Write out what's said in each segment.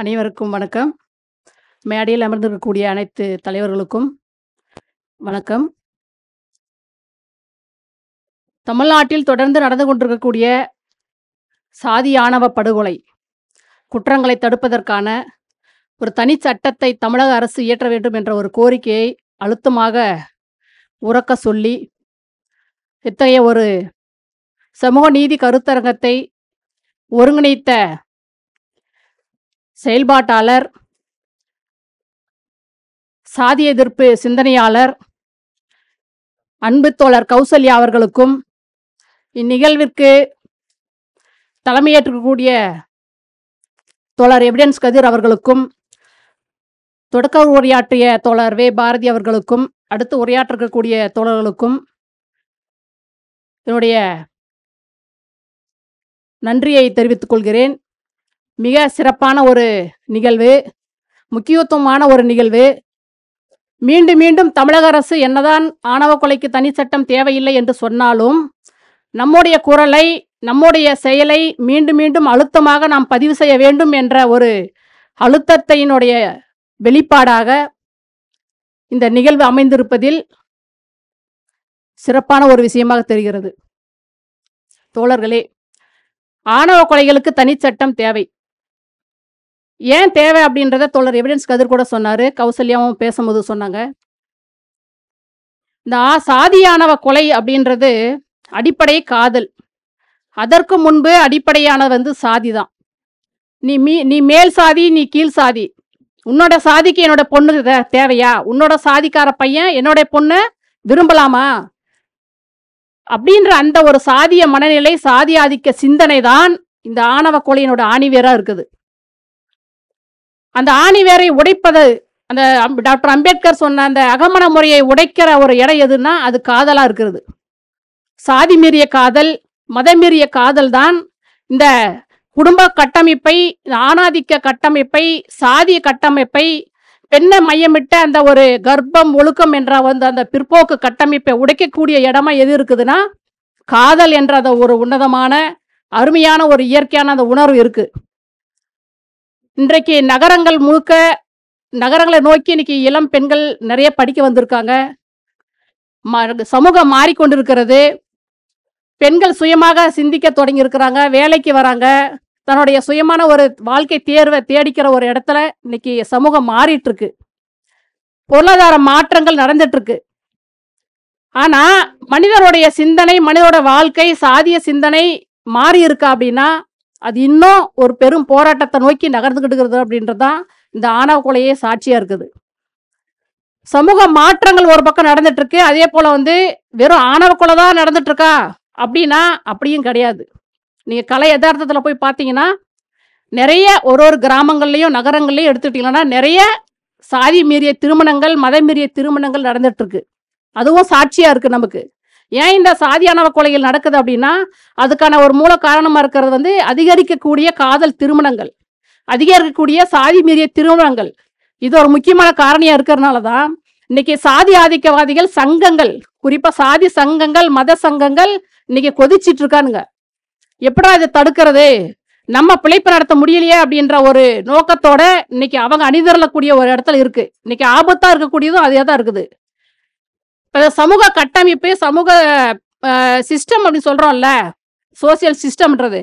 அனைவருக்கும் வணக்கம். மேடையில் அமர்ந்திருக்கக்கூடிய அனைத்து தலைவர்களுக்கும் வணக்கம். தமிழ்நாட்டில் தொடர்ந்து நடந்து கொண்டிருக்கக்கூடிய சாதி ஆணவ படுகொலை குற்றங்களை தடுப்பதற்கான ஒரு தனி சட்டத்தை தமிழக அரசு இயற்ற வேண்டும் என்ற ஒரு கோரிக்கையை அழுத்தமாக உரக்க சொல்லி இத்தகைய ஒரு சமூக நீதி கருத்தரங்கத்தை ஒருங்கிணைத்த செயல்பாட்டாளர், சாதி எதிர்ப்பு சிந்தனையாளர் அன்பு தோழர் கௌசல்யா அவர்களுக்கும், இந்நிகழ்விற்கு தலைமையேற்றக்கூடிய தோழர் எவிடன்ஸ் கதிர் அவர்களுக்கும், தொடக்க உரையாற்றிய தோழர் வே பாரதி அவர்களுக்கும், அடுத்து உரையாற்றக்கூடிய தோழர்களுக்கும் என்னுடைய நன்றியை தெரிவித்துக் கொள்கிறேன். மிக சிறப்பான ஒரு நிகழ்வு, முக்கியத்துவமான ஒரு நிகழ்வு. மீண்டும் மீண்டும் தமிழக அரசு என்னதான் ஆணவ கொலைக்கு தனி சட்டம் தேவையில்லை என்று சொன்னாலும் நம்முடைய குரலை, நம்முடைய செயலை மீண்டும் மீண்டும் அழுத்தமாக நாம் பதிவு செய்ய வேண்டும் என்ற ஒரு அழுத்தத்தினுடைய வெளிப்பாடாக இந்த நிகழ்வு அமைந்திருப்பதில் சிறப்பான ஒரு விஷயமாக தெரிகிறது. தோழர்களே, ஆணவ கொலைகளுக்கு தனிச்சட்டம் தேவை. ஏன் தேவை அப்படின்றத தோழர் எவிடன்ஸ் கதிர் கூட சொன்னாரு, கௌசல்யாவும் பேசும்போது சொன்னாங்க. இந்த சாதி ஆணவ கொலை அப்படின்றது அடிப்படை காதல். அதற்கு முன்பு அடிப்படையானது சாதி தான். நீ மேல் சாதி, நீ கீழ் சாதி, உன்னோட சாதிக்கு என்னோட பொண்ணு தேவையா, உன்னோட சாதிக்கார பையன் என்னோட பொண்ணு விரும்பலாமா அப்படின்ற அந்த ஒரு சாதிய மனநிலை, சாதி ஆதிக்க சிந்தனை தான் இந்த ஆணவ கொலையினோட ஆணிவேரா இருக்குது. அந்த ஆணிவேரை உடைப்பது, அந்த டாக்டர் அம்பேத்கர் சொன்ன அந்த அகமண முறையை உடைக்கிற ஒரு இடம் எதுன்னா அது காதலா இருக்கிறது. சாதி மீறிய காதல், மதம் மீறிய காதல் தான் இந்த குடும்ப கட்டமைப்பை, ஆணாதிக்க கட்டமைப்பை, சாதிய கட்டமைப்பை, பெண்ணை மையமிட்ட அந்த ஒரு கர்ப்பம் ஒழுக்கம் என்ற அந்த பிற்போக்கு கட்டமைப்பை உடைக்கக்கூடிய இடமா எது இருக்குதுன்னா காதல் என்ற அந்த ஒரு உன்னதமான அருமையான ஒரு இயற்கையான அந்த உணர்வு இருக்கு. இன்றைக்கு நகரங்கள் முழுக்க, நகரங்களை நோக்கி இன்னைக்கு இளம் பெண்கள் நிறைய படிக்க வந்திருக்காங்க. சமூகம் மாறிக்கொண்டிருக்கிறது. பெண்கள் சுயமாக சிந்திக்க தொடங்கி இருக்கிறாங்க, வேலைக்கு வராங்க, தன்னுடைய சுயமான ஒரு வாழ்க்கை தேர்வை தேடிக்கிற ஒரு இடத்துல இன்னைக்கு சமூகம் மாறிட்டு இருக்கு. பொருளாதார மாற்றங்கள் நடந்துட்டு இருக்கு. ஆனா மனிதனுடைய சிந்தனை, மனிதனோட வாழ்க்கை, சாதிய சிந்தனை மாறி இருக்கா அப்படின்னா அது இன்னும் ஒரு பெரும் போராட்டத்தை நோக்கி நகர்ந்துகிட்டு இருக்கிறது அப்படின்றதுதான் இந்த ஆணவ கொலையே சாட்சியா இருக்குது. சமூக மாற்றங்கள் ஒரு பக்கம் நடந்துட்டு இருக்கு. அதே போல வெறும் ஆணவ கொலை தான் நடந்துட்டு இருக்கா அப்படின்னா அப்படியும் கிடையாது. நீங்க கலை யதார்த்தத்தில் போய் பார்த்தீங்கன்னா நிறைய ஒரு கிராமங்கள்லையும் நகரங்கள்லையும் எடுத்துக்கிட்டீங்கன்னா நிறைய சாதி மீறிய திருமணங்கள், மதம் மீறிய திருமணங்கள் நடந்துட்டு இருக்கு. அதுவும் சாட்சியா இருக்கு நமக்கு. ஏன் இந்த சாதியானவ கொலைகள் நடக்குது அப்படின்னா அதுக்கான ஒரு மூல காரணமா இருக்கிறது அதிகரிக்கக்கூடிய காதல் திருமணங்கள், அதிகரிக்கக்கூடிய சாதி மீறிய திருமணங்கள். இது ஒரு முக்கியமான காரணியா இருக்கிறதுனால தான் இன்னைக்கு சாதி ஆதிக்கவாதிகள் சங்கங்கள், குறிப்பா சாதி சங்கங்கள், மத சங்கங்கள் இன்னைக்கு கொதிச்சிட்டு இருக்கானுங்க. எப்படா இதை தடுக்கிறது, நம்ம பிழைப்பு நடத்த முடியலையே அப்படின்ற ஒரு நோக்கத்தோட இன்னைக்கு அவங்க அணிதிரளக்கூடிய ஒரு இடத்துல இருக்கு. இன்னைக்கு ஆபத்தா இருக்கக்கூடியதும் அதே தான் இருக்குது. இப்போ சமூக கட்டமைப்பு, சமூக சிஸ்டம் அப்படின்னு சொல்றோம்ல, சோசியல் சிஸ்டம்ன்றது,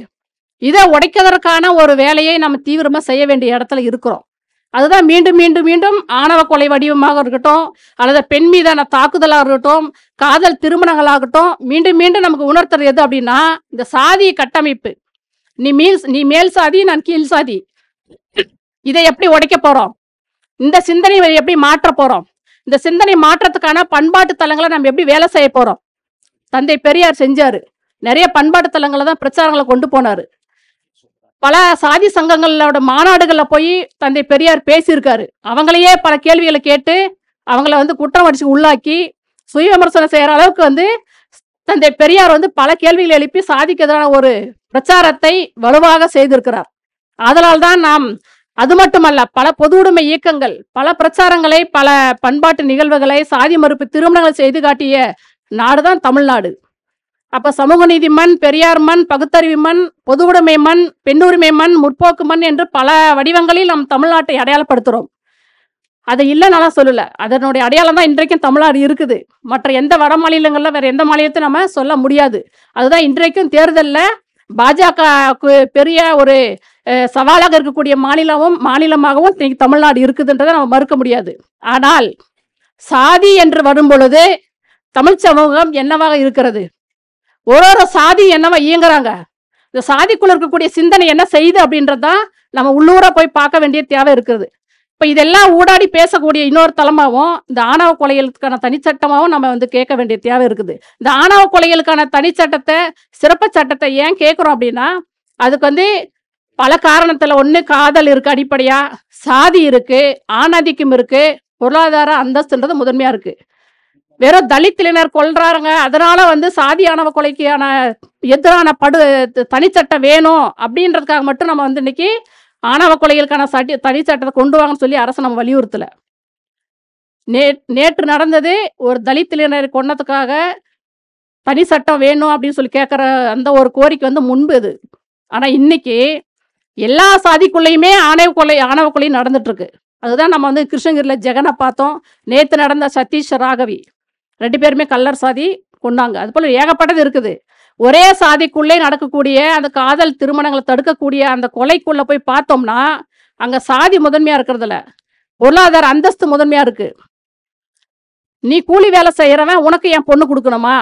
இதை உடைக்கிறதுக்கான ஒரு வேலையை நம்ம தீவிரமா செய்ய வேண்டிய இடத்துல இருக்கிறோம். அதுதான் மீண்டும் மீண்டும் மீண்டும் ஆணவ கொலை வடிவமாக இருக்கட்டும், அல்லது பெண் மீதான தாக்குதலாக இருக்கட்டும், காதல் திருமணங்களாகட்டும், மீண்டும் மீண்டும் நமக்கு உணர்த்துறது எது அப்படின்னா இந்த சாதி கட்டமைப்பு. நீ மேல் சாதி, நான் கீழ் சாதி, இதை எப்படி உடைக்க போறோம், இந்த சிந்தனை எப்படி மாற்ற போறோம், இந்த சிந்தனை மாற்றத்துக்கான பண்பாட்டு தலங்களை நம்ம எப்படி வேலை செய்ய போறோம். தந்தை பெரியார் செஞ்சாரு. நிறைய பண்பாட்டு தலங்களை தான் பிரச்சாரங்களை கொண்டு போனாரு. பல சாதி சங்கங்களோட மாநாடுகளில் போய் தந்தை பெரியார் பேசியிருக்காரு. அவங்களையே பல கேள்விகளை கேட்டு அவங்கள குற்றம் அடிச்சு உள்ளாக்கி சுய விமர்சனம் செய்யற அளவுக்கு தந்தை பெரியார் பல கேள்விகளை எழுப்பி சாதிக்கு எதிரான ஒரு பிரச்சாரத்தை வலுவாக செய்திருக்கிறார். அதனால்தான் நாம், அது மட்டுமல்ல, பல பொது உடைமை இயக்கங்கள், பல பிரச்சாரங்களை, பல பண்பாட்டு நிகழ்வுகளை, சாதி மறுப்பு திருமணங்கள் செய்து காட்டிய நாடுதான் தமிழ்நாடு. அப்ப சமூக நீதி மண், பெரியார் மண், பகுத்தறிவு மண், பொதுவுடைமை மண், பெண்ணுரிமை மண், முற்போக்கு மண் என்று பல வடிவங்களில் நம் தமிழ்நாட்டை அடையாளப்படுத்துறோம். அது இல்லைனாலாம் சொல்லல. அதனுடைய அடையாளம் தான் இன்றைக்கும் தமிழ்நாடு இருக்குது. மற்ற எந்த வட மாநிலங்கள்ல வேற எந்த மாநிலத்தையும் நம்ம சொல்ல முடியாது. அதுதான் இன்றைக்கும் தேர்தல்ல பாஜகவுக்கு பெரிய ஒரு சவாலாக இருக்கக்கூடிய மாநிலமாகவும் இன்னைக்கு தமிழ்நாடு இருக்குதுன்றதை நம்ம மறுக்க முடியாது. ஆனால் சாதி என்று வரும்பொழுது தமிழ் சமூகம் என்னவாக இருக்கிறது? ஒரு சாதி என்னவா இயங்குறாங்க? இந்த சாதிக்குள்ள இருக்கக்கூடிய சிந்தனை என்ன செய்யுது அப்படின்றதான் நம்ம உள்ளூர போய் பார்க்க வேண்டிய தேவை இருக்குது. இப்ப இதெல்லாம் ஊடாடி பேசக்கூடிய இன்னொரு தளமாகவும் இந்த ஆணவ கொலைகளுக்கான தனிச்சட்டமாகவும் நம்ம கேட்க வேண்டிய தேவை இருக்குது. இந்த ஆணவ கொலைகளுக்கான தனிச்சட்டத்தை, சிறப்பு சட்டத்தை ஏன் கேட்குறோம் அப்படின்னா, அதுக்கு பல காரணத்துல ஒண்ணு காதல் இருக்கு, அடிப்படையா சாதி இருக்கு, ஆணாதிக்கம் இருக்கு, பொருளாதார அந்தஸ்துன்றது முதன்மையா இருக்கு. வெறும் தலித் இளைஞர் கொல்றாங்க, அதனால சாதி ஆணவ கொலைக்கான எதிரான தனிச்சட்டம் வேணும் அப்படின்றதுக்காக மட்டும் நம்ம இன்னைக்கு ஆணவ கொலைகளுக்கான தனி சட்டத்தை கொண்டு வாங்கன்னு சொல்லி அரசு நம்ம வலியுறுத்தல. நேற்று நடந்தது ஒரு தலித் இளைஞரை கொன்னதுக்காக தனி சட்டம் வேணும் அப்படின்னு சொல்லி கேட்குற அந்த ஒரு கோரிக்கை முன்பு இது. ஆனா இன்னைக்கு எல்லா சாதிக்குள்ளேயுமே ஆணவ கொலை நடந்துட்டு இருக்கு. அதுதான் நம்ம கிருஷ்ணகிரியில் ஜெகனை பார்த்தோம். நேற்று நடந்த சதீஷ் ராகவி 2 பேருமே கல்லர் சாதி கொண்டாங்க. அது போல ஏகப்பட்டது இருக்குது. ஒரே சாதிக்குள்ளே நடக்கக்கூடிய அந்த காதல் திருமணங்களை தடுக்கக்கூடிய அந்த கொலைக்குள்ள போய் பார்த்தோம்னா அங்க சாதி முதன்மையா இருக்கிறதுல பொருளாதார அந்தஸ்து முதன்மையா இருக்கு. நீ கூலி வேலை செய்யறவன் உனக்கு என் பொண்ணு கொடுக்கணுமா?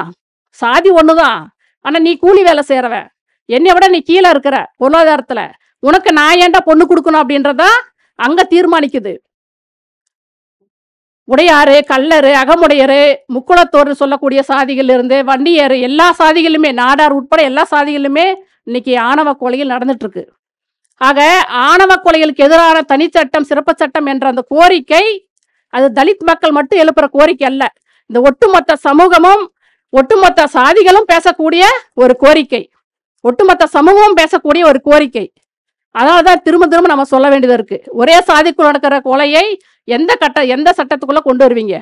சாதி ஒண்ணுதான், ஆனா நீ கூலி வேலை செய்யறவன், என்னை விட நீ கீழே இருக்கிற பொருளாதாரத்துல, உனக்கு நான் ஏன்டா பொண்ணு கொடுக்கணும் அப்படின்றதா அங்க தீர்மானிக்குது. உடையாறு, கல்லரு, அகமுடையரு, முக்குளத்தோர் சொல்லக்கூடிய சாதிகள் இருந்து வண்டியர் எல்லா சாதிகளிலுமே, நாடார் உட்பட எல்லா சாதிகளிலுமே இன்னைக்கு ஆணவ கொலைகள் நடந்துட்டு இருக்கு. ஆக ஆணவ கொலைகளுக்கு எதிரான தனிச்சட்டம், சிறப்பு சட்டம் என்ற அந்த கோரிக்கை அது தலித் மக்கள் மட்டும் எழுப்புற கோரிக்கை அல்ல. இந்த ஒட்டுமொத்த சமூகமும் ஒட்டுமொத்த சாதிகளும் பேசக்கூடிய ஒரு கோரிக்கை, ஒட்டுமொத்த சமூகமும் பேசக்கூடிய ஒரு கோரிக்கை. அதான் திரும்ப திரும்ப நம்ம சொல்ல வேண்டியது இருக்கு. ஒரே சாதிக்குள் நடக்கிற கொலையை எந்த சட்டத்துக்குள்ள கொண்டு வருவீங்க?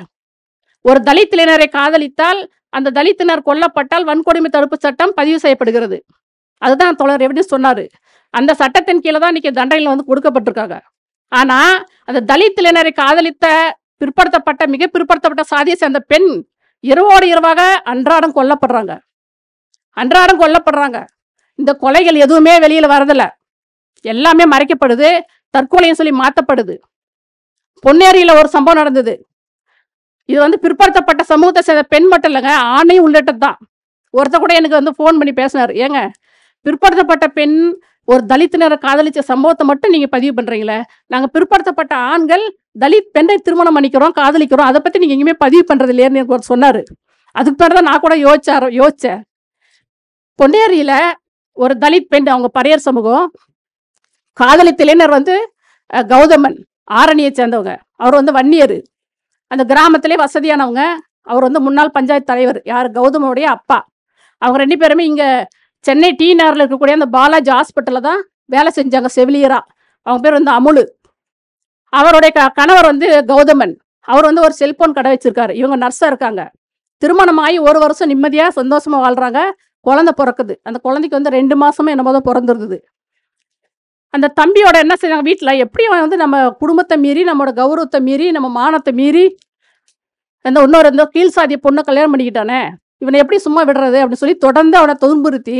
ஒரு தலித் இளைஞரை காதலித்தால் அந்த தலித்தினர் கொல்லப்பட்டால் வன்கொடுமை தடுப்பு சட்டம் பதிவு செய்யப்படுகிறது. அதுதான் தோழர் எப்படி சொன்னாரு. அந்த சட்டத்தின் கீழே தான் இன்னைக்கு தண்டனைகள் கொடுக்கப்பட்டிருக்காங்க. ஆனா அந்த தலித் இளைஞரை காதலித்த மிக பிற்படுத்தப்பட்ட சாதியை சேர்ந்த பெண் இரவோடு இரவாக அன்றாடம் கொல்லப்படுறாங்க. இந்த கொலைகள் எதுவுமே வெளியில வரதில்ல, எல்லாமே மறைக்கப்படுது, தற்கொலைன்னு சொல்லி மாத்தப்படுது. பொன்னேரியில ஒரு சம்பவம் நடந்தது. இது பிற்படுத்தப்பட்ட சமூகத்தை சேர்ந்த பெண் மட்டும் இல்லைங்க, ஆணையும் உள்ளிட்டது தான். ஒருத்தர் கூட எனக்கு ஃபோன் பண்ணி பேசினார். ஏங்க, பிற்படுத்தப்பட்ட பெண் ஒரு தலித்தினரை காதலிச்ச சம்பவத்தை மட்டும் நீங்க பதிவு பண்றீங்களே, நாங்க பிற்படுத்தப்பட்ட ஆண்கள் தலித் பெண்ணை திருமணம் பண்ணிக்கிறோம், காதலிக்கிறோம், அதை பத்தி நீங்க எங்கேயுமே பதிவு பண்றது இல்லையான்னு எனக்கு ஒரு சொன்னாரு. அதுக்கு பிறகுதான் நான் கூட யோசிச்சேன். பொன்னேரியில ஒரு தலித் பெண், அவங்க பறையர் சமூகம், காதலித்த இளைஞர் கௌதமன், ஆரணியை சேர்ந்தவங்க. அவர் வன்னியர், அந்த கிராமத்திலே வசதியானவங்க. அவர் முன்னாள் பஞ்சாயத்து தலைவர், யார் கௌதமோடைய அப்பா. அவங்க 2 பேருமே இங்க சென்னை டி நகரில் இருக்கக்கூடிய அந்த பாலாஜி ஹாஸ்பிட்டலில் தான் வேலை செஞ்சாங்க செவிலியரா. அவங்க பேர் அமுலு. அவருடைய கணவர் கௌதமன். அவர் ஒரு செல்போன் கடை வச்சிருக்காரு. இவங்க நர்ஸா இருக்காங்க. திருமணமாகி 1 வருஷம் நிம்மதியா சந்தோஷமா வாழ்றாங்க. குழந்தை பிறக்குது. அந்த குழந்தைக்கு 2 மாசமே என்னமோ தான் பிறந்திருந்தது. அந்த தம்பியோட என்ன செய்றாங்க வீட்டில், எப்படியும் நம்ம குடும்பத்தை மீறி, நம்மளோட கௌரவத்தை மீறி, நம்ம மானத்தை மீறி இன்னொரு கீழ் சாதிய பொண்ணை கல்யாணம் பண்ணிக்கிட்டானே, இவனை எப்படி சும்மா விடுறது அப்படின்னு சொல்லி தொடர்ந்து அவனை துன்புறுத்தி,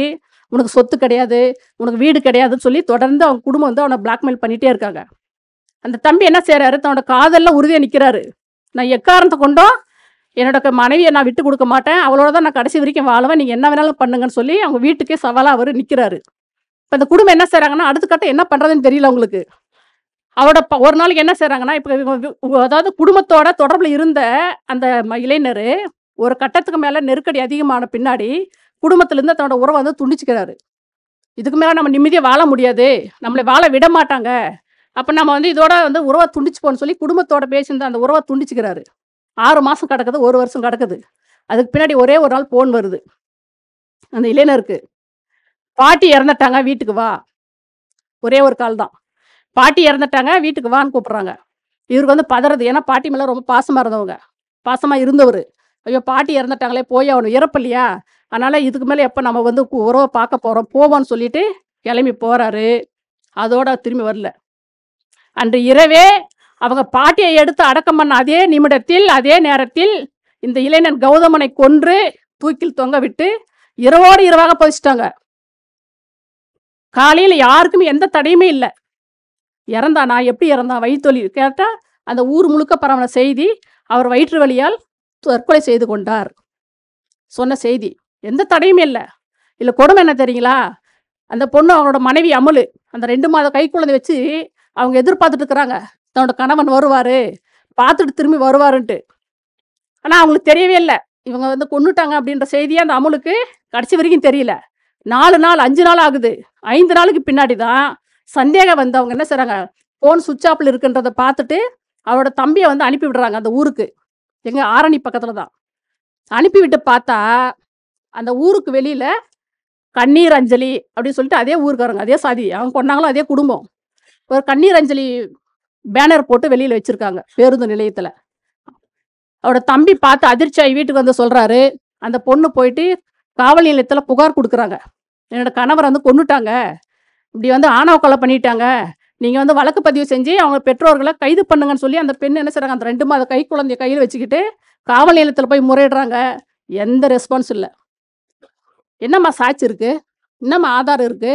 உனக்கு சொத்து கிடையாது, உனக்கு வீடு கிடையாதுன்னு சொல்லி தொடர்ந்து அவங்க குடும்பம் அவனை பிளாக்மெயில் பண்ணிட்டே இருக்காங்க. அந்த தம்பி என்ன செய்யறாரு, தன்னோட காதலில் உறுதியாக நிற்கிறாரு. நான் எக்காரணத்தை கொண்டோம் என்னோட மனைவியை நான் விட்டு கொடுக்க மாட்டேன், அவளோட தான் நான் கடைசி வரைக்கும் வாழுவேன், நீங்கள் என்ன வேணாலும் பண்ணுங்கன்னு சொல்லி அவங்க வீட்டுக்கே சவாலாக அவர் நிற்கிறாரு. இப்போ அந்த குடும்பம் என்ன செய்கிறாங்கன்னா, அடுத்த கட்டம் என்ன பண்ணுறதுன்னு தெரியல அவங்களுக்கு. அவரோட ஒரு நாளைக்கு என்ன செய்கிறாங்கன்னா, இப்போ அதாவது குடும்பத்தோட தொடர்பில் இருந்த அந்த இளைஞர் ஒரு கட்டத்துக்கு மேலே நெருக்கடி அதிகமான பின்னாடி குடும்பத்திலேருந்து தன்னோட உறவை துண்டிச்சுக்கிறாரு. இதுக்கு மேலே நம்ம நிம்மதியாக வாழ முடியாது, நம்மளை வாழ விட மாட்டாங்க, அப்போ நம்ம இதோட உறவை துண்டிச்சுப்போன்னு சொல்லி குடும்பத்தோட பேசியிருந்த அந்த உறவை துண்டிச்சுக்கிறாரு. 6 மாதம் கிடக்குது, 1 வருஷம் கிடக்குது. அதுக்கு பின்னாடி ஒரே ஒரு நாள் ஃபோன் வருது அந்த இளைஞருக்கு. பாட்டி இறந்துட்டாங்க, வீட்டுக்கு வா. ஒரே ஒரு கால் தான். பாட்டி இறந்துட்டாங்க, வீட்டுக்கு வான்னு கூப்பிட்றாங்க. இவருக்கு பதறது. ஏன்னா பாட்டி மேலே ரொம்ப பாசமாக இருந்தவங்க, பாசமாக இருந்தவர். ஐயோ பாட்டி இறந்துட்டாங்களே, போய் அவனு இறப்பு இல்லையா, அதனால இதுக்கு மேல எப்ப நம்ம வந்து உறவ பார்க்க போறோம், போவோம்ன்னு சொல்லிட்டு கிளம்பி போறாரு. அதோட திரும்பி வரல. அன்று இரவே அவங்க பாட்டியை எடுத்து அடக்கம் பண்ண அதே நிமிடத்தில், அதே நேரத்தில் இந்த இளைஞன் கௌதமனை கொன்று தூக்கில் தொங்க விட்டு இரவோடு இரவாக புதைச்சிட்டாங்க. காலையில யாருக்குமே எந்த தடையுமே இல்ல. இறந்தானா? எப்படி இறந்தான்? வயிற்று கேட்டா, அந்த ஊர் முழுக்க பரவன செய்தி, அவர் வயிற்று வலியால் தற்கொலை செய்து கொண்டார். சொன்ன செய்தி. எந்த தடையுமே இல்ல. இதுல கொடுமை என்ன தெரியுங்களா? அந்த பொண்ணு அவங்களோட மனைவி அமுலு, அந்த 2 மாத கைக்குழந்தை வச்சு அவங்க எதிர்பார்த்துட்டு இருக்கிறாங்க. தன்னோட கணவன் வருவாரு, பார்த்துட்டு திரும்பி வருவாருன்ட்டு. ஆனா அவங்களுக்கு தெரியவே இல்ல. இவங்க வந்து கொன்னுட்டாங்க அப்படின்ற செய்தியே அந்த அமுலுக்கு கடைசி வரைக்கும் தெரியல. 4 நாள், 5 நாள் ஆகுது. 5 நாளுக்கு பின்னாடி தான் சந்தேகம் வந்து அவங்க என்ன செய்றாங்க, ஃபோன் சுவிட்ச் ஆஃப்ல இருக்குன்றத பார்த்துட்டு, அவரோட தம்பிய வந்து அனுப்பி விடுறாங்க அந்த ஊருக்கு. எங்க ஆரணி பக்கத்துல தான். அனுப்பிவிட்டு பார்த்தா, அந்த ஊருக்கு வெளியில கண்ணீர் அஞ்சலி அப்படின்னு சொல்லிட்டு அதே ஊர்க்காரங்க, அதே சாதி. அவங்க கொன்னாங்களோ அதே குடும்பம். ஒரு கண்ணீர் அஞ்சலி பேனர் போட்டு வெளியில வச்சிருக்காங்க, பேருந்து நிலையத்துல. அவரோட தம்பி பார்த்து அதிர்ச்சியாகி வீட்டுக்கு வந்து சொல்றாரு, அந்த பொண்ணு போயிட்டு காவல் நிலையத்துல புகார் குடுக்குறாங்க. என்னோட கணவர வந்து கொன்னுட்டாங்க. இப்படி வந்து ஆணவ கொலை பண்ணிட்டாங்க. நீங்க வந்து வழக்கு பதிவு செஞ்சு அவங்க பெற்றோர்கள கைது பண்ணுங்கன்னு சொல்லி அந்த பெண் என்ன செய்றாங்க, அந்த 2 மாத கைக்குழந்தைய கையில வச்சுக்கிட்டு காவல் நிலையத்துல போய் முறையிடுறாங்க. எந்த ரெஸ்பான்ஸ் இல்ல. என்னம்மா சாட்சி இருக்கு? என்னம்மா ஆதாரம் இருக்கு?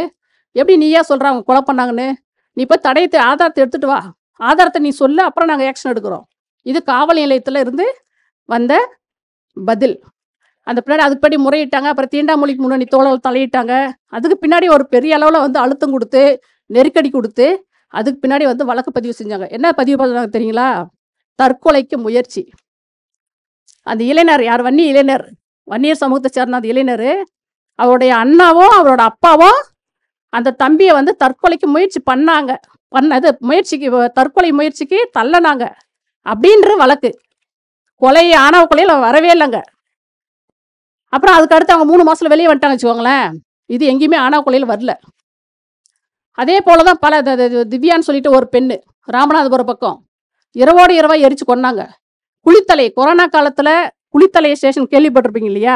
எப்படி நீயா சொல்ற அவங்க கொலை பண்ணாங்கன்னு? நீ போய் தடயத்தை ஆதாரத்தை எடுத்துட்டு வா. ஆதாரத்தை நீ சொல்லு, அப்புறம் நாங்க ஆக்ஷன் எடுக்கிறோம். இது காவல் நிலையத்துல இருந்து வந்த பதில். அந்த பின்னாடி அதுக்கு பின்னாடி முறையிட்டாங்க. அப்புறம் தீண்டாமொழிக்கு முன்னணி தோழர்கள் தலையிட்டாங்க. அதுக்கு பின்னாடி ஒரு பெரிய அளவுல வந்து அழுத்தம் குடுத்து, நெருக்கடி குடுத்து, அதுக்கு பின்னாடி வந்து வழக்கு பதிவு செஞ்சாங்க. என்ன பதிவு பண்ணாங்க தெரியுங்களா? தற்கொலைக்கு முயற்சி. அந்த இளைஞர் யார்? வன்னி இளைஞர். வன்னியர் சமூகத்தை சேர்ந்த அந்த இளைஞரு, அவருடைய அண்ணாவும் அவரோட அப்பாவும் அந்த தம்பிய வந்து தற்கொலைக்கு முயற்சி பண்ணாங்க. தற்கொலை முயற்சிக்கு தள்ளனாங்க அப்படின்ற வழக்கு. கொலை ஆணவ கொலையில வரவே இல்லைங்க. அப்புறம் அதுக்கு அடுத்து அவங்க 3 மாசத்துல வெளியே வந்துட்டாங்க வச்சுக்கோங்களேன். இது எங்கேயுமே ஆணவ கொலையில வரல. அதே போலதான் பல திவ்யான்னு சொல்லிட்டு ஒரு பெண்ணு, ராமநாதபுரம் பக்கம் இரவோடு இரவா எரிச்சு கொன்னாங்க. குளித்தலை கொரோனா காலத்துல குளித்தலை ஸ்டேஷன் கேள்விப்பட்டிருப்பீங்க இல்லையா?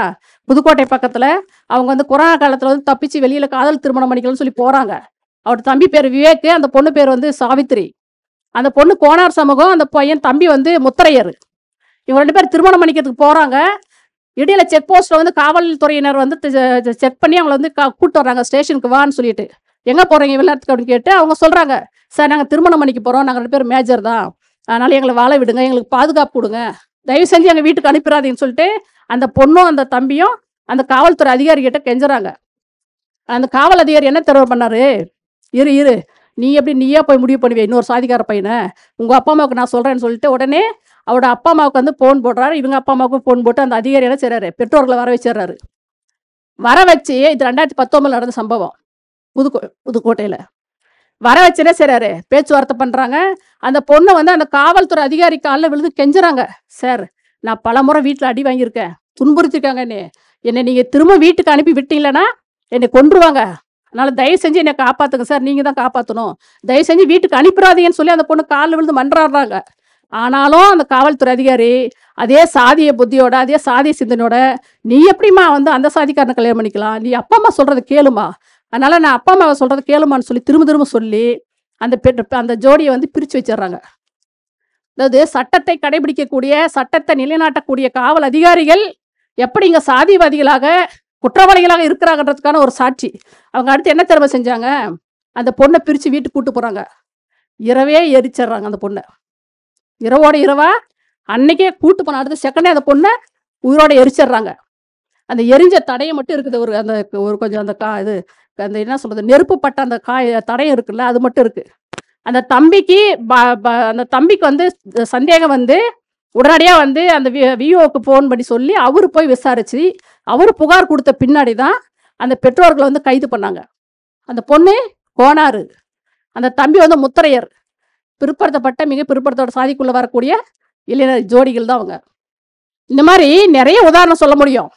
புதுக்கோட்டை பக்கத்துல அவங்க வந்து கொரோனா காலத்துல வந்து தப்பிச்சு வெளியில காதல் திருமணம் பண்ணிக்கலாம்னு சொல்லி போறாங்க. அவரோட தம்பி பேர் விவேக், அந்த பொண்ணு பேர் வந்து சாவித்திரி. அந்த பொண்ணு கோனார் சமூகம், அந்த பையன் தம்பி வந்து முத்தரையர். இவங்க 2 பேர் திருமணம் பண்ணிக்கிறதுக்கு போறாங்க. இடையில செக் போஸ்ட்ல வந்து காவல்துறையினர் வந்து செக் பண்ணி அவங்களை வந்து கூட்டு வர்றாங்க ஸ்டேஷனுக்கு வான்னு சொல்லிட்டு. எங்க போறீங்க விளையாட்டுக்கு அப்படின்னு கேட்டு அவங்க சொல்றாங்க, சார் நாங்க திருமணம் பண்ணிக்க போறோம், நாங்க 2 பேர் மேஜர் தான், அதனால எங்களை வாழ விடுங்க, எங்களுக்கு பாதுகாப்பு கொடுங்க, தயவு செஞ்சு எங்க வீட்டுக்கு அனுப்பிடாதீங்கன்னு சொல்லிட்டு அந்த பொண்ணும் அந்த தம்பியும் அந்த காவல்துறை அதிகாரி கிட்ட கெஞ்சுறாங்க. அந்த காவல் அதிகாரி என்ன தெரிவு பண்ணாரு, இரு நீ எப்படி நீயா போய் முடிவு பண்ணுவியா இன்னொரு சாதிக்கார பையனை, உங்க அப்பா அம்மாவுக்கு நான் சொல்றேன்னு சொல்லிட்டு உடனே அவரோட அப்பா அம்மாவுக்கு வந்து போன் போடுறாரு. இவங்க அப்பா அம்மாவுக்கும் போன் போட்டு அந்த அதிகாரி என்ன செய்றாரு, பெற்றோர்களை வர வச்சிடறாரு. வர வச்சு, இது 2019 நடந்த சம்பவம், புதுக்கோட்டையில. வர வச்சு என்ன செய்றாரு, பேச்சுவார்த்தை பண்றாங்க. அந்த பொண்ணை வந்து அந்த காவல்துறை அதிகாரி காலில் விழுந்து கெஞ்சுறாங்க, சார் நான் பலமுறை வீட்டில் அடி வாங்கியிருக்கேன், துன்புறுத்திருக்காங்க என்னை நீங்க திரும்ப வீட்டுக்கு அனுப்பி விட்டீங்களன்னா என்னை கொன்றுவாங்க, அதனால தயவு செஞ்சு என்னை காப்பாத்துங்க சார், நீங்க தான் காப்பாற்றணும், தயவு செஞ்சு வீட்டுக்கு அனுப்பிடாதீங்கன்னு சொல்லி அந்த பொண்ணு காலில் விழுந்து மன்றாடுறாங்க. ஆனாலும் அந்த காவல்துறை அதிகாரி அதே சாதிய புத்தியோட, அதே சாதிய சிந்தனையோட, நீ எப்படிமா வந்து அந்த சாதிக்காரனை கல்யாணம் பண்ணிக்கலாம், நீ அப்பா அம்மா சொல்றதை கேளுமா, அதனால நான் அப்பா அம்மாவை சொல்றதை கேளுமான்னு சொல்லி திரும்ப சொல்லி அந்த ஜோடியை வந்து பிரிச்சு வச்சிடுறாங்க. அதாவது சட்டத்தை கடைபிடிக்கக்கூடிய, சட்டத்தை நிலைநாட்டக்கூடிய காவல் அதிகாரிகள் எப்படி இங்க சாதிவாதிகளாக குற்றவாளிகளாக இருக்கிறாங்கன்றதுக்கான ஒரு சாட்சி. அவங்க அடுத்து என்ன திறமை செஞ்சாங்க, அந்த பொண்ணை பிரிச்சு வீட்டுக்கு கூட்டு போறாங்க. இரவே எரிச்சிடுறாங்க அந்த பொண்ணை. இரவோட இரவா அன்னைக்கே கூட்டு போன அடுத்த செகண்டே அந்த பொண்ணை உயிரோட எரிச்சிடுறாங்க. அந்த எரிஞ்ச தடையை மட்டும் இருக்குது, ஒரு கொஞ்சம் அந்த இது அந்த என்ன சொல்றது, நெருப்பு பட்ட அந்த தடையம் இருக்குல்ல, அது மட்டும் இருக்கு. அந்த தம்பிக்கு வந்து சந்தேகம் வந்து உடனடியாக வந்து அந்த விஓக்கு ஃபோன் பண்ணி சொல்லி அவரு போய் விசாரிச்சு அவரு புகார் கொடுத்த பின்னாடி தான் அந்த பெற்றோர்களை வந்து கைது பண்ணாங்க. அந்த பொண்ணு கோனாரு, அந்த தம்பி வந்து முத்தரையர். பிற்படுத்தப்பட்ட மிக பிற்படுத்தப்பட்ட சாதிக்குள்ள வரக்கூடிய இளைஞர் ஜோடிகள் தான் அவங்க. இந்த மாதிரி நிறைய உதாரணம் சொல்ல முடியும்.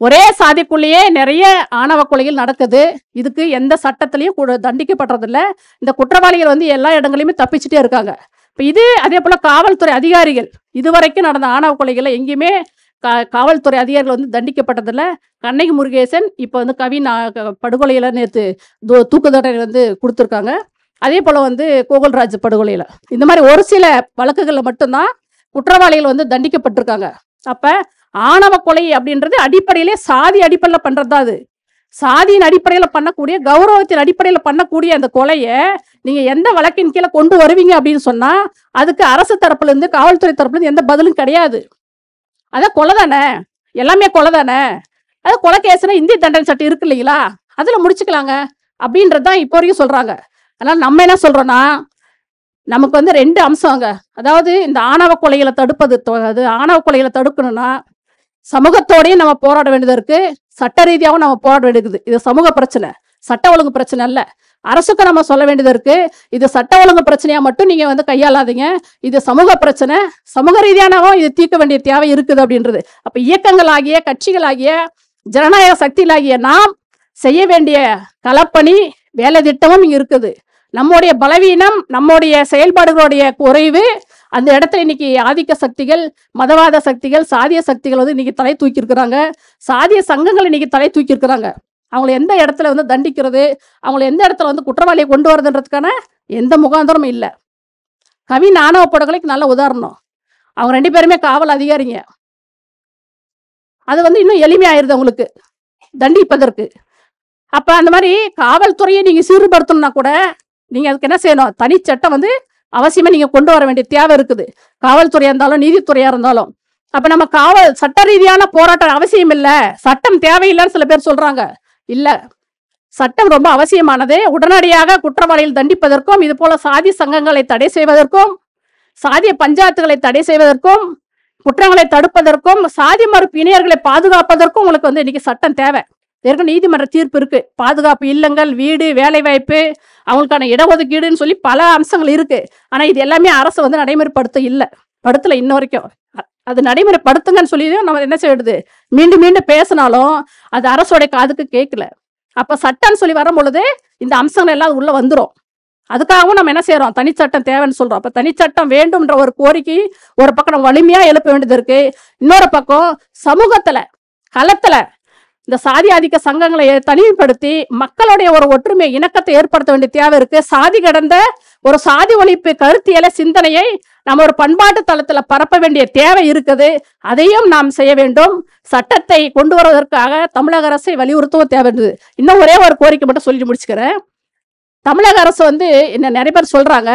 ஒரே சாதிக்குள்ளேயே நிறைய ஆணவ கொலைகள் நடக்குது. இதுக்கு எந்த சட்டத்திலையும் தண்டிக்கப்படுறதில்ல. இந்த குற்றவாளிகள் வந்து எல்லா இடங்களையுமே தப்பிச்சுட்டே இருக்காங்க. இப்போ இது அதே போல காவல்துறை அதிகாரிகள் இதுவரைக்கும் நடந்த ஆணவ கொலைகளை எங்கேயுமே காவல்துறை அதிகாரிகள் வந்து தண்டிக்கப்பட்டதில்ல. கண்ணகி முருகேசன் இப்போ வந்து கவின் படுகொலையில நேத்து தூக்கு தண்டனை வந்து குடுத்துருக்காங்க. அதேபோல வந்து கோகுல்ராஜ் படுகொலையில. இந்த மாரி ஒரு சில வழக்குகள்ல மட்டும் தான் குற்றவாளிகள் வந்து தண்டிக்கப்பட்டிருக்காங்க. அப்ப ஆணவ கொலை அப்படின்றது அடிப்படையிலே சாதி அடிப்படையில பண்றது தான் அது. சாதியின் அடிப்படையில பண்ணக்கூடிய, கௌரவத்தின் அடிப்படையில பண்ணக்கூடிய அந்த கொலைய நீங்க எந்த வழக்கின் கீழ கொண்டு வருவீங்க அப்படின்னு சொன்னா, அதுக்கு அரசு தரப்புல இருந்து, காவல்துறை தரப்புல இருந்து எந்த பதிலும் கிடையாது. அதான் கொலை தானே, எல்லாமே கொலை தானே. அதான் கொலை கேஸ்னா இந்திய தண்டனை சட்டம் இருக்கு இல்லைங்களா, அதுல முடிச்சுக்கலாங்க அப்படின்றது தான் இப்போ வரைக்கும் சொல்றாங்க. அதனால நம்ம என்ன சொல்றோம்னா, நமக்கு வந்து 2 அம்சங்க. அதாவது இந்த ஆணவ கொலைகளை தடுப்பது, அது ஆணவ கொலைகளை தடுக்கணும்னா சமூகத்தோடயும் நம்ம போராட வேண்டியது இருக்கு, சட்ட ரீதியாகவும் நம்ம போராட வேண்டியது. இது சமூக பிரச்சனை, சட்ட ஒழுங்கு பிரச்சனை அல்ல. அரசுக்கு நம்ம சொல்ல வேண்டியது இருக்கு, இது சட்ட ஒழுங்கு பிரச்சனையா மட்டும் நீங்க வந்து கையாளாதீங்க, இது சமூக பிரச்சனை, சமூக ரீதியானவும் இது தீர்க்க வேண்டிய தேவை இருக்குது அப்படின்றது. அப்ப இயக்கங்களாகிய, கட்சிகளாகிய, ஜனநாயக சக்திகளாகிய நாம் செய்ய வேண்டிய களப்பணி, வேலை திட்டமும் இங்க இருக்குது. நம்முடைய பலவீனம், நம்முடைய செயல்பாடுகளுடைய குறைவு, அந்த இடத்துல இன்னைக்கு ஆதிக்க சக்திகள், மதவாத சக்திகள், சாதிய சக்திகள் வந்து இன்னைக்கு தலை தூக்கி இருக்கிறாங்க. சாதிய சங்கங்கள் இன்னைக்கு தலை தூக்கி இருக்கிறாங்க. அவங்களை எந்த இடத்துல வந்து தண்டிக்கிறது, அவங்களை எந்த இடத்துல வந்து குற்றவாளியை கொண்டு வரதுன்றதுக்கான எந்த முகாந்திரமும் இல்லை. கவின் ஆணவ படுகொலைக்கு நல்ல உதாரணம். அவங்க 2 பேருமே காவல் அதிகாரிங்க. அது வந்து இன்னும் எளிமையாயிருது அவங்களுக்கு தண்டிப்பதற்கு. அப்ப அந்த மாதிரி காவல்துறையை நீங்க சீர்படுத்தணும்னா கூட நீங்க அதுக்கு என்ன செய்யணும், தனிச்சட்டம் வந்து அவசியமா நீங்க கொண்டு வர வேண்டிய தேவை இருக்குது. காவல்துறையா இருந்தாலும், நீதித்துறையா இருந்தாலும். அப்ப நம்ம சட்ட ரீதியான போராட்டம் அவசியம் இல்ல, சட்டம் தேவையில்லைன்னு சில பேர் சொல்றாங்க. இல்ல, சட்டம் ரொம்ப அவசியமானது. உடனடியாக குற்றவாளிகள் தண்டிப்பதற்கும், இது போல சாதி சங்கங்களை தடை செய்வதற்கும், சாதிய பஞ்சாயத்துகளை தடை செய்வதற்கும், குற்றங்களை தடுப்பதற்கும், சாதி மறுப்பு இணையர்களை பாதுகாப்பதற்கும் உங்களுக்கு வந்து இன்னைக்கு சட்டம் தேவை. இதற்கு நீதிமன்ற தீர்ப்பு இருக்கு. பாதுகாப்பு இல்லங்கள், வீடு, வேலை வாய்ப்பு, அவங்களுக்கான இடஒதுக்கீடுன்னு சொல்லி பல அம்சங்கள் இருக்கு. ஆனா இது எல்லாமே அரசு வந்து படுத்தல இன்ன வரைக்கும். அது நடைமுறைப்படுத்துங்கன்னு சொல்லி நம்ம என்ன செய்யுது, மீண்டும் மீண்டும் பேசினாலும் அது அரசோட காதுக்கு கேட்கல. அப்ப சட்டம்னு சொல்லி வரும் பொழுது இந்த அம்சங்கள் எல்லாம் உள்ள வந்துடும். அதுக்காகவும் நம்ம என்ன செய்யறோம், தனிச்சட்டம் தேவைன்னு சொல்றோம். அப்ப தனிச்சட்டம் வேண்டும்ன்ற ஒரு கோரிக்கை ஒரு பக்கம் நம்ம வலிமையா எழுப்ப வேண்டியது இருக்கு. இன்னொரு பக்கம் சமூகத்துல, களத்துல இந்த சாதி ஆதிக்க சங்கங்களை தனிமைப்படுத்தி மக்களுடைய ஒரு ஒற்றுமை, இணக்கத்தை ஏற்படுத்த வேண்டிய தேவை இருக்கு. சாதி கடந்த ஒரு சாதி ஒழிப்பு கருத்தியல சிந்தனையை நம்ம ஒரு பண்பாட்டு தளத்துல பரப்ப வேண்டிய தேவை இருக்குது. அதையும் நாம் செய்ய வேண்டும். சட்டத்தை கொண்டு வருவதற்காக தமிழக அரசை வலியுறுத்தவும் தேவை. இன்னும் ஒரே ஒரு கோரிக்கை மட்டும் சொல்லி முடிச்சுக்கிறேன். தமிழக அரசு வந்து என்ன நிறைய பேர் சொல்றாங்க,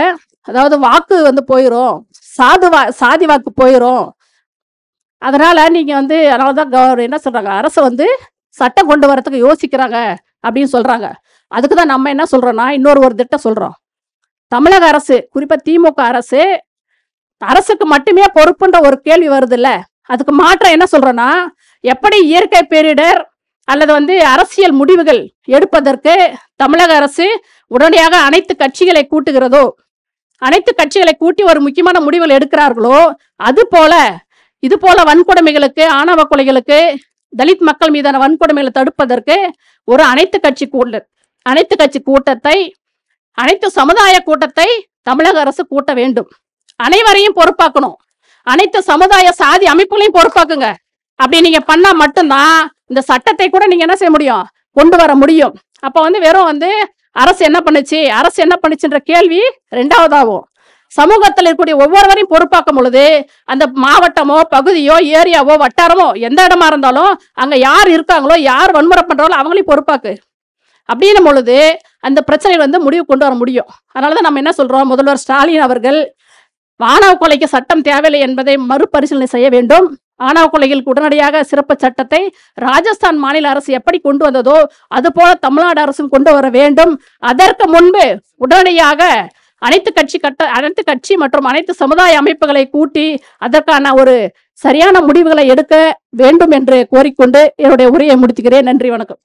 அதாவது வாக்கு வந்து போயிரும், சாதி வாக்கு போயிரும், அதனால நீங்க வந்து அதனாலதான் என்ன சொல்றாங்க, அரசு வந்து சட்டம் கொண்டு வரதுக்கு யோசிக்கிறாங்க அப்படின்னு சொல்றாங்க. அதுக்குதான் நம்ம என்ன சொல்றோம்னா, ஒரு திட்டம் சொல்றோம். தமிழக அரசு, குறிப்பா திமுக அரசுக்கு மட்டுமே பொறுப்புன்ற ஒரு கேள்வி வருது இல்ல, அதுக்கு மாற்றம் என்ன சொல்றோம்னா, எப்படி இயற்கை பேரிடர் அல்லது வந்து அரசியல் முடிவுகள் எடுப்பதற்கு தமிழக அரசு உடனடியாக அனைத்து கட்சிகளை கூட்டுகிறதோ, அனைத்து கட்சிகளை கூட்டி ஒரு முக்கியமான முடிவுகள் எடுக்கிறார்களோ, அது போல இது போல வன்கொடுமைகளுக்கு, ஆணவ கொலைகளுக்கு, தலித் மக்கள் மீதான வன்கொடுமைகளை தடுப்பதற்கு ஒரு அனைத்து கட்சி கூட்டத்தை, அனைத்து சமுதாய கூட்டத்தை தமிழக அரசு கூட்ட வேண்டும். அனைவரையும் பொறுப்பாக்கணும். அனைத்து சமுதாய சாதி அமைப்புகளையும் பொறுப்பாக்குங்க. அப்படி நீங்க பண்ணா மட்டும்தான் இந்த சட்டத்தை கூட நீங்க என்ன செய்ய முடியும், கொண்டு வர முடியும். அப்ப வந்து வெறும் வந்து அரசு என்ன பண்ணுச்சுன்ற கேள்வி 2வதாகும். சமூகத்தில் இருக்கக்கூடிய ஒவ்வொருவரையும் பொறுப்பாக்கும் பொழுது அந்த மாவட்டமோ, பகுதியோ, ஏரியாவோ, வட்டாரமோ, எந்த இடமா இருந்தாலும் அங்க யார் இருக்காங்களோ, யார் வன்முறை பண்றாங்களோ அவங்களையும் பொறுப்பாக்கு. அப்படின்னும் பொழுது அந்த பிரச்சனை வந்து முடிவு கொண்டு வர முடியும். அதனாலதான் நம்ம என்ன சொல்றோம், முதல்வர் ஸ்டாலின் அவர்கள் ஆணவ கொலைக்கு சட்டம் தேவையில்லை என்பதை மறுபரிசீலனை செய்ய வேண்டும். ஆணவ கொலைகளுக்கு உடனடியாக சிறப்பு சட்டத்தை ராஜஸ்தான் மாநில அரசு எப்படி கொண்டு வந்ததோ அது போல தமிழ்நாடு அரசும் கொண்டு வர வேண்டும். அதற்கு முன்பு உடனடியாக அனைத்து கட்சி மற்றும் அனைத்து சமுதாய அமைப்புகளை கூட்டி அதற்கான ஒரு சரியான முடிவுகளை எடுக்க வேண்டும் என்று கோரிக்கொண்டு என்னுடைய உரையை முடித்துக்கிறேன். நன்றி, வணக்கம்.